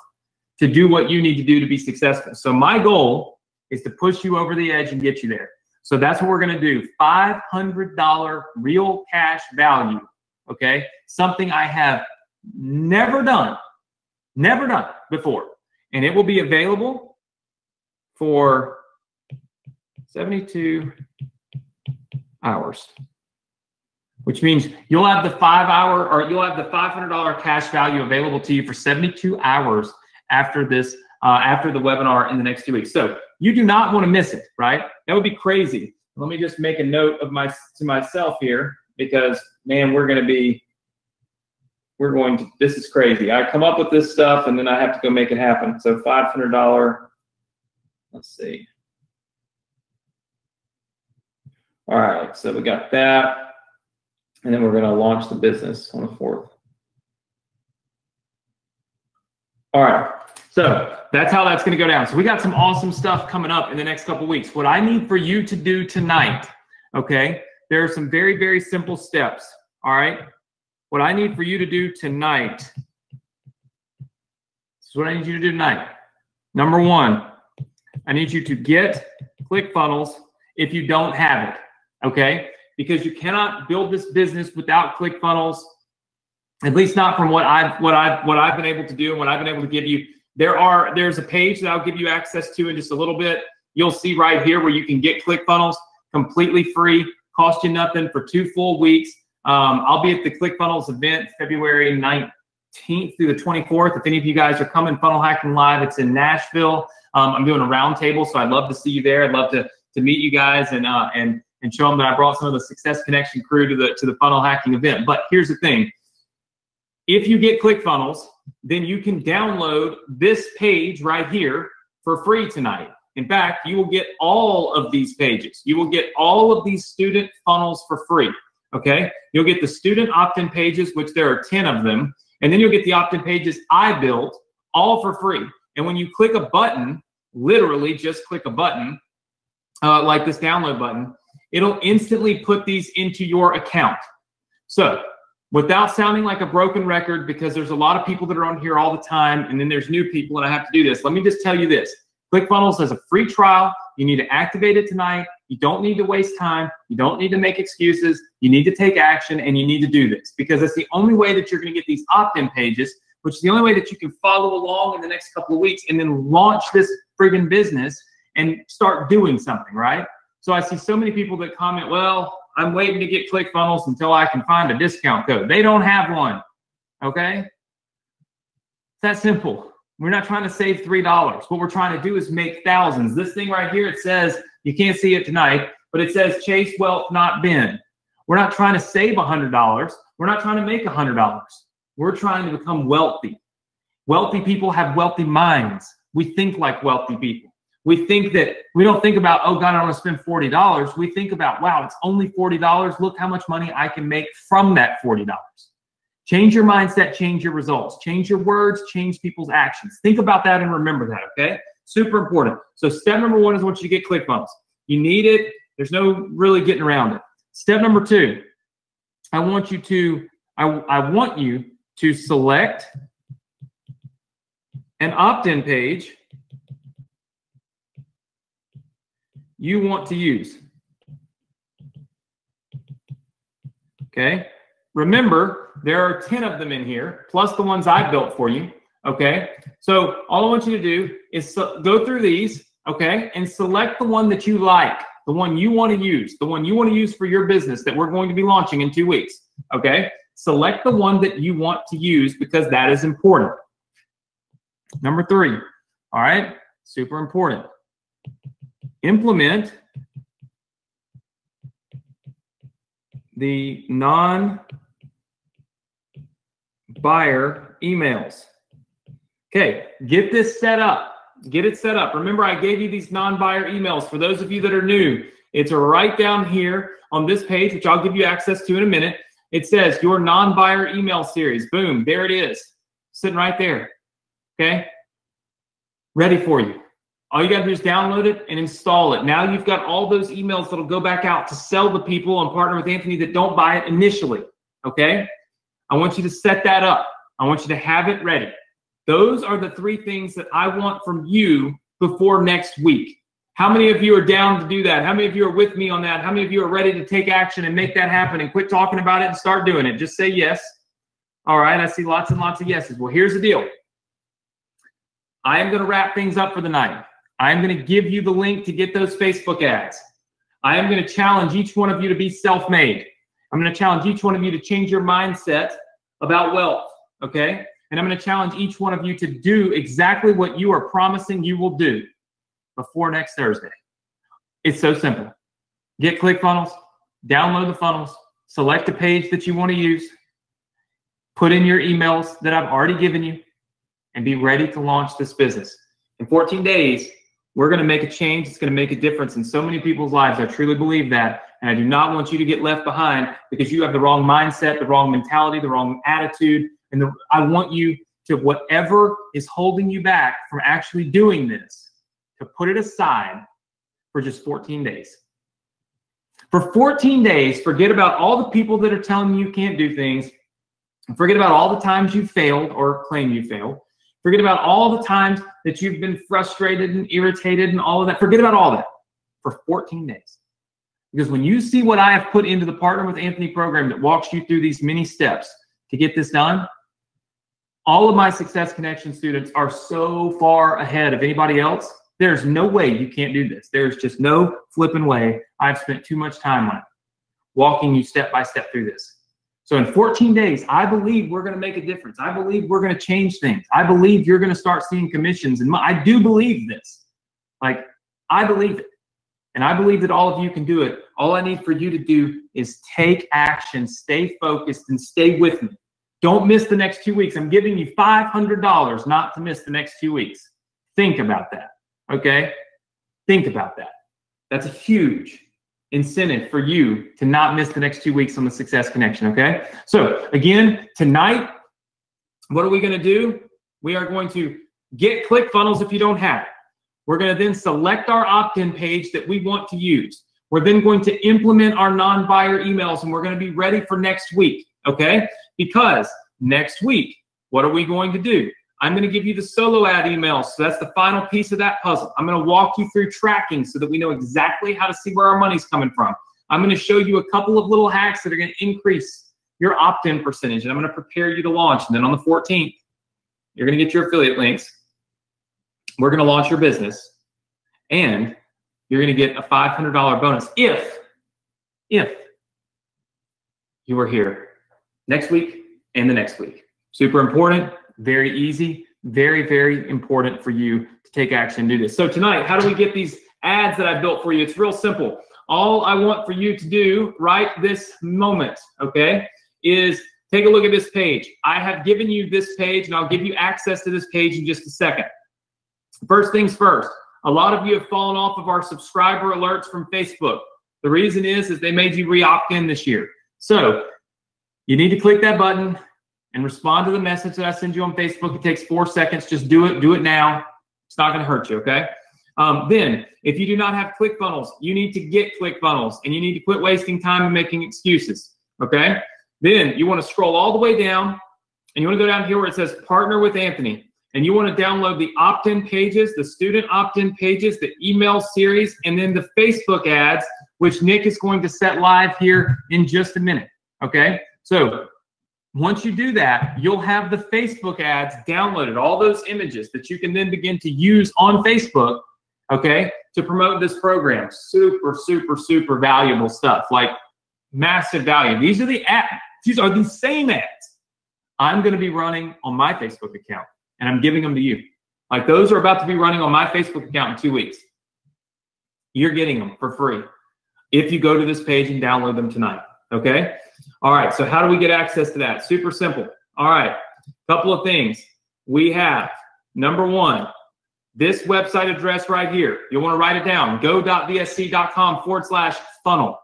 to do what you need to do to be successful. So my goal is to push you over the edge and get you there. So that's what we're going to do. $500 real cash value, okay? Something I have never done before. And it will be available for 72 hours, which means you'll have the 5 hour, or you'll have the $500 cash value available to you for 72 hours after this, after the webinar in the next 2 weeks. So you do not want to miss it, right? That would be crazy. Let me just make a note of to myself here, because man, this is crazy. I come up with this stuff and then I have to go make it happen. So $500, let's see. All right, so we got that. And then we're going to launch the business on the 4th. All right, so that's how that's going to go down. So we got some awesome stuff coming up in the next couple of weeks. What I need for you to do tonight, okay, there are some very, very simple steps, all right? What I need for you to do tonight, this is what I need you to do tonight. Number one, I need you to get ClickFunnels if you don't have it, okay? Because you cannot build this business without ClickFunnels, at least not from what I've been able to do and what I've been able to give you. There's a page that I'll give you access to in just a little bit. You'll see right here where you can get ClickFunnels completely free, cost you nothing for 2 full weeks. I'll be at the ClickFunnels event February 19th through the 24th. If any of you guys are coming, Funnel Hacking Live, it's in Nashville. I'm doing a roundtable, so I'd love to see you there. I'd love to meet you guys and show them that I brought some of the Success Connection crew to the Funnel Hacking event. But here's the thing. If you get ClickFunnels, then you can download this page right here for free tonight. In fact, you will get all of these pages. You will get all of these student funnels for free, okay? You'll get the student opt-in pages, which there are 10 of them, and then you'll get the opt-in pages I built, all for free. And when you click a button, literally just click a button, like this download button, it'll instantly put these into your account. So without sounding like a broken record, because there's a lot of people that are on here all the time, and then there's new people, and I have to do this, let me just tell you this. ClickFunnels has a free trial. You need to activate it tonight. You don't need to waste time. You don't need to make excuses. You need to take action, and you need to do this, because it's the only way that you're going to get these opt-in pages, which is the only way that you can follow along in the next couple of weeks and then launch this friggin' business and start doing something, right? So I see so many people that comment, well, I'm waiting to get ClickFunnels until I can find a discount code. They don't have one, okay? It's that simple. We're not trying to save $3. What we're trying to do is make thousands. This thing right here, it says, you can't see it tonight, but it says chase wealth, not bend. We're not trying to save $100. We're not trying to make $100. We're trying to become wealthy. Wealthy people have wealthy minds. We think like wealthy people. We think that, we don't think about, oh God, I want to spend $40. We think about, wow, it's only $40. Look how much money I can make from that $40. Change your mindset, change your results. Change your words, change people's actions. Think about that and remember that, okay? Super important. So step number one is I want you to get ClickFunnels. You need it. There's no really getting around it. Step number two, I want you to select an opt-in page you want to use. Okay? Remember, there are 10 of them in here, plus the ones I built for you. Okay? So all I want you to do is go through these, okay, and select the one that you like, the one you want to use, the one you want to use for your business that we're going to be launching in 2 weeks. Okay? Select the one that you want to use, because that is important. Number three, all right, super important. Implement the non-buyer emails. Okay, get this set up. Get it set up. Remember, I gave you these non-buyer emails. For those of you that are new, it's right down here on this page, which I'll give you access to in a minute. It says your non-buyer email series. Boom, there it is, sitting right there. Okay, ready for you. All you got to do is download it and install it. Now you've got all those emails that'll go back out to sell to people and partner with Anthony that don't buy it initially, okay? I want you to set that up. I want you to have it ready. Those are the 3 things that I want from you before next week. How many of you are down to do that? How many of you are with me on that? How many of you are ready to take action and make that happen and quit talking about it and start doing it? Just say yes. All right, I see lots and lots of yeses. Well, here's the deal. I am going to wrap things up for the night. I'm going to give you the link to get those Facebook ads. I am going to challenge each one of you to be self-made. I'm going to challenge each one of you to change your mindset about wealth, okay? And I'm going to challenge each one of you to do exactly what you are promising you will do before next Thursday. It's so simple. Get ClickFunnels, download the funnels, select a page that you want to use, put in your emails that I've already given you, and be ready to launch this business. In 14 days, we're going to make a change. It's going to make a difference in so many people's lives. I truly believe that. And I do not want you to get left behind because you have the wrong mindset, the wrong mentality, the wrong attitude. And I want you to, whatever is holding you back from actually doing this, to put it aside for just 14 days. For 14 days, forget about all the people that are telling you you can't do things. Forget about all the times you failed or claim you failed. Forget about all the times that you've been frustrated and irritated and all of that. Forget about all that for 14 days. Because when you see what I have put into the Partner with Anthony program that walks you through these many steps to get this done, all of my Success Connection students are so far ahead of anybody else. There's no way you can't do this. There's just no flipping way. I've spent too much time on it, walking you step by step through this. So in 14 days, I believe we're going to make a difference. I believe we're going to change things. I believe you're going to start seeing commissions. And I do believe this. Like, I believe it. And I believe that all of you can do it. All I need for you to do is take action, stay focused, and stay with me. Don't miss the next 2 weeks. I'm giving you $500 not to miss the next 2 weeks. Think about that, okay? Think about that. That's a huge incentive for you to not miss the next 2 weeks on the Success Connection, okay? So again, tonight, what are we going to do? We are going to get ClickFunnels if you don't have it. We're going to then select our opt-in page that we want to use. We're then going to implement our non-buyer emails, and we're going to be ready for next week, okay? Because next week, what are we going to do? I'm going to give you the solo ad emails. So that's the final piece of that puzzle. I'm going to walk you through tracking so that we know exactly how to see where our money's coming from. I'm going to show you a couple of little hacks that are going to increase your opt-in percentage. And I'm going to prepare you to launch. And then on the 14th, you're going to get your affiliate links. We're going to launch your business. And you're going to get a $500 bonus if you are here next week and the next week. Super important. Very easy, very, very important for you to take action and do this. So tonight, how do we get these ads that I built for you? It's real simple. All I want for you to do right this moment, okay, is take a look at this page. I have given you this page, and I'll give you access to this page in just a second. First things first, a lot of you have fallen off of our subscriber alerts from Facebook. The reason is they made you re-opt in this year. So you need to click that button and respond to the message that I send you on Facebook. It takes 4 seconds. Just do it. Do it now. It's not going to hurt you, okay? Then, if you do not have ClickFunnels, you need to get ClickFunnels, and you need to quit wasting time and making excuses, okay? Then, you want to scroll all the way down, and you want to go down here where it says Partner with Anthony, and you want to download the opt-in pages, the student opt-in pages, the email series, and then the Facebook ads, which Nick is going to set live here in just a minute, okay? So, once you do that, you'll have the Facebook ads downloaded, all those images that you can then begin to use on Facebook, okay, to promote this program. Super, super, super valuable stuff, like massive value. These are the ads. These are the same ads I'm going to be running on my Facebook account, and I'm giving them to you. Like, those are about to be running on my Facebook account in 2 weeks. You're getting them for free if you go to this page and download them tonight, okay? All right, so how do we get access to that? Super simple. All right, couple of things. We have, number one, this website address right here. You'll want to write it down, go.vsc.com/funnel,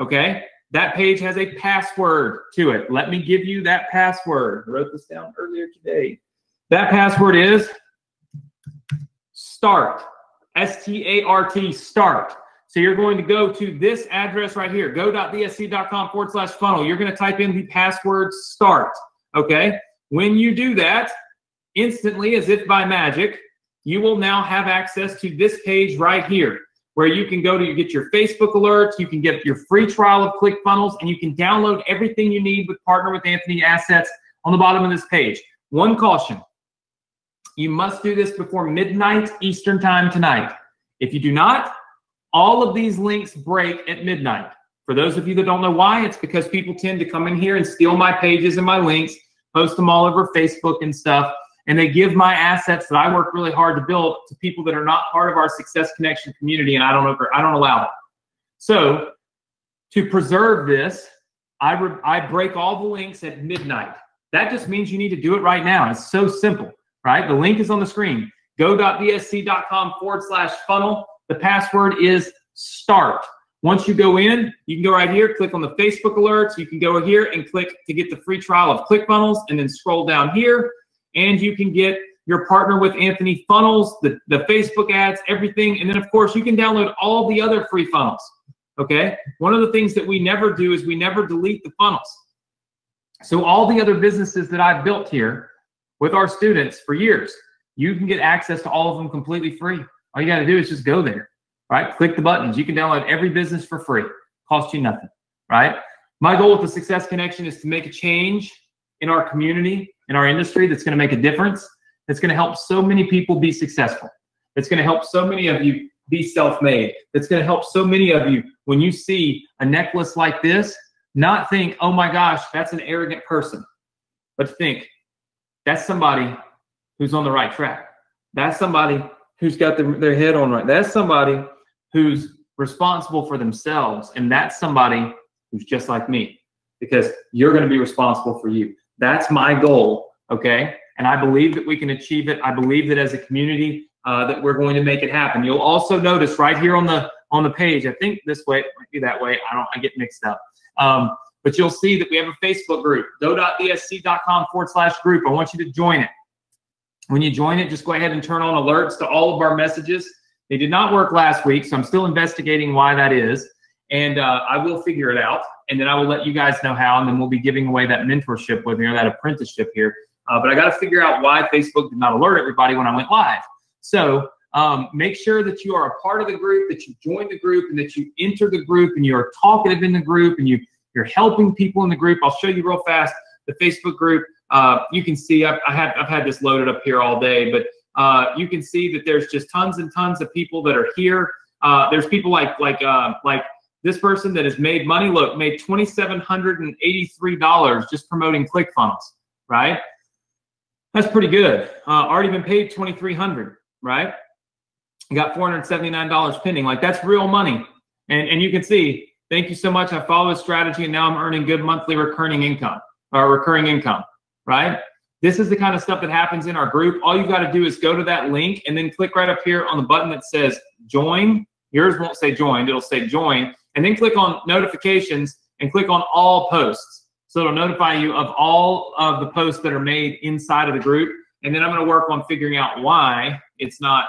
okay? That page has a password to it. Let me give you that password. I wrote this down earlier today. That password is START, S-T-A-R-T, START. So you're going to go to this address right here, go.vsc.com/funnel. You're going to type in the password START, okay? When you do that, instantly, as if by magic, you will now have access to this page right here, where you can go to get your Facebook alerts, you can get your free trial of ClickFunnels, and you can download everything you need with Partner with Anthony assets on the bottom of this page. One caution, you must do this before midnight Eastern time tonight. If you do not, All of these links break at midnight. For those of you that don't know why, it's because people tend to come in here and steal my pages and my links, post them all over Facebook and stuff, and they give my assets that I work really hard to build to people that are not part of our Success Connection community, and I don't allow that. So to preserve this, I break all the links at midnight. That just means you need to do it right now. It's so simple, right? The link is on the screen. go.bsc.com/funnel. The password is START. Once you go in, you can go right here, click on the Facebook alerts. You can go here and click to get the free trial of ClickFunnels, and then scroll down here, and you can get your Partner with Anthony funnels, the Facebook ads, everything. And then, of course, you can download all the other free funnels, okay? One of the things that we never do is we never delete the funnels. So all the other businesses that I've built here with our students for years, you can get access to all of them completely free. All you got to do is just go there, right? Click the buttons. You can download every business for free. Cost you nothing, right? My goal with the Success Connection is to make a change in our community, in our industry, that's going to make a difference. That's going to help so many people be successful. It's going to help so many of you be self-made. That's going to help so many of you, when you see a necklace like this, not think, oh my gosh, that's an arrogant person, but think, that's somebody who's on the right track. That's somebody who's got their head on right. That's somebody who's responsible for themselves, and that's somebody who's just like me, because you're going to be responsible for you. That's my goal, okay? And I believe that we can achieve it. I believe that as a community that we're going to make it happen. You'll also notice right here on the page, I think this way, it might be that way. I get mixed up. But you'll see that we have a Facebook group, go.bsc.com/group. I want you to join it. When you join it, just go ahead and turn on alerts to all of our messages. They did not work last week, so I'm still investigating why that is. And I will figure it out. And then I will let you guys know how, and then we'll be giving away that mentorship with me, or that apprenticeship here. But I got to figure out why Facebook did not alert everybody when I went live. So make sure that you are a part of the group, that you join the group, and that you enter the group, and you're talkative in the group, and you're helping people in the group. I'll show you real fast the Facebook group. You can see I've had this loaded up here all day, but you can see that there's just tons and tons of people that are here. There's people like this person that has made money. Look, made $2,783 just promoting ClickFunnels, right? That's pretty good. Already been paid $2,300, right? Got $479 pending. Like, that's real money. And you can see, thank you so much. I follow this strategy, and now I'm earning good monthly recurring income, right? This is the kind of stuff that happens in our group. All you got to do is go to that link and then click right up here on the button that says join. Yours won't say joined, it'll say join. And then click on notifications and click on all posts. So it'll notify you of all of the posts that are made inside of the group. And then I'm going to work on figuring out why it's not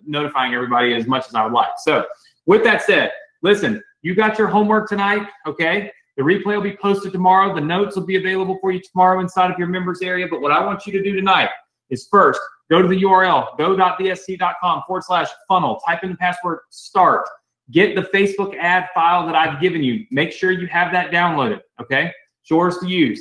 notifying everybody as much as I would like. So with that said, listen, you got your homework tonight, okay? The replay will be posted tomorrow. The notes will be available for you tomorrow inside of your members area. But what I want you to do tonight is first, go to the URL, go.bsc.com/funnel. Type in the password START. Get the Facebook ad file that I've given you. Make sure you have that downloaded, okay? It's yours to use.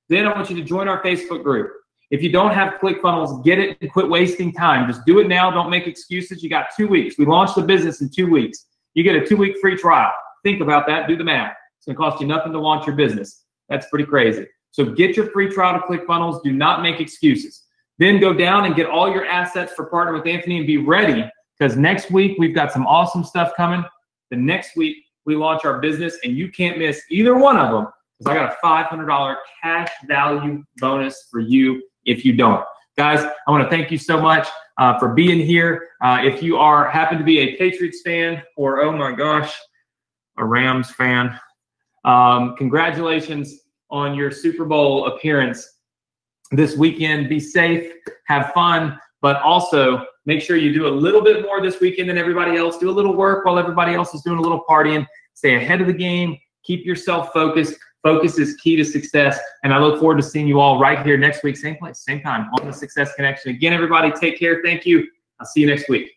Then I want you to join our Facebook group. If you don't have ClickFunnels, get it and quit wasting time. Just do it now. Don't make excuses. You got 2 weeks. We launched the business in 2 weeks. You get a 2-week free trial. Think about that. Do the math. It's going to cost you nothing to launch your business. That's pretty crazy. So get your free trial to ClickFunnels. Do not make excuses. Then go down and get all your assets for Partner with Anthony, and be ready, because next week we've got some awesome stuff coming. The next week we launch our business, and you can't miss either one of them, because I got a $500 cash value bonus for you if you don't. Guys, I want to thank you so much for being here. If you happen to be a Patriots fan, or, oh my gosh, a Rams fan, congratulations on your Super Bowl appearance this weekend. Be safe, have fun, but also make sure you do a little bit more this weekend than everybody else. Do a little work while everybody else is doing a little partying. Stay ahead of the game. Keep yourself focused. Focus is key to success. And I look forward to seeing you all right here next week, same place, same time, on the Success Connection. Again, everybody, take care. Thank you. I'll see you next week.